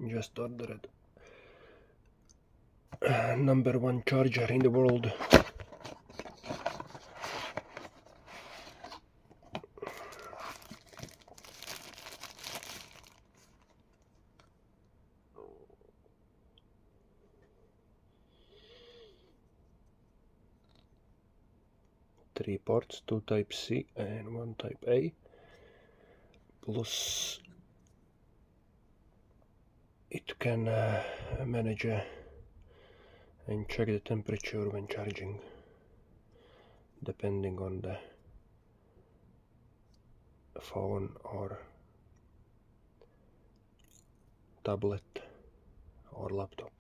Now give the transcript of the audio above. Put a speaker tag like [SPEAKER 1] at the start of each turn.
[SPEAKER 1] Just ordered #1 charger in the world. Three ports, 2 type C and 1 type A, plus it can manage and check the temperature when charging, depending on the phone or tablet or laptop.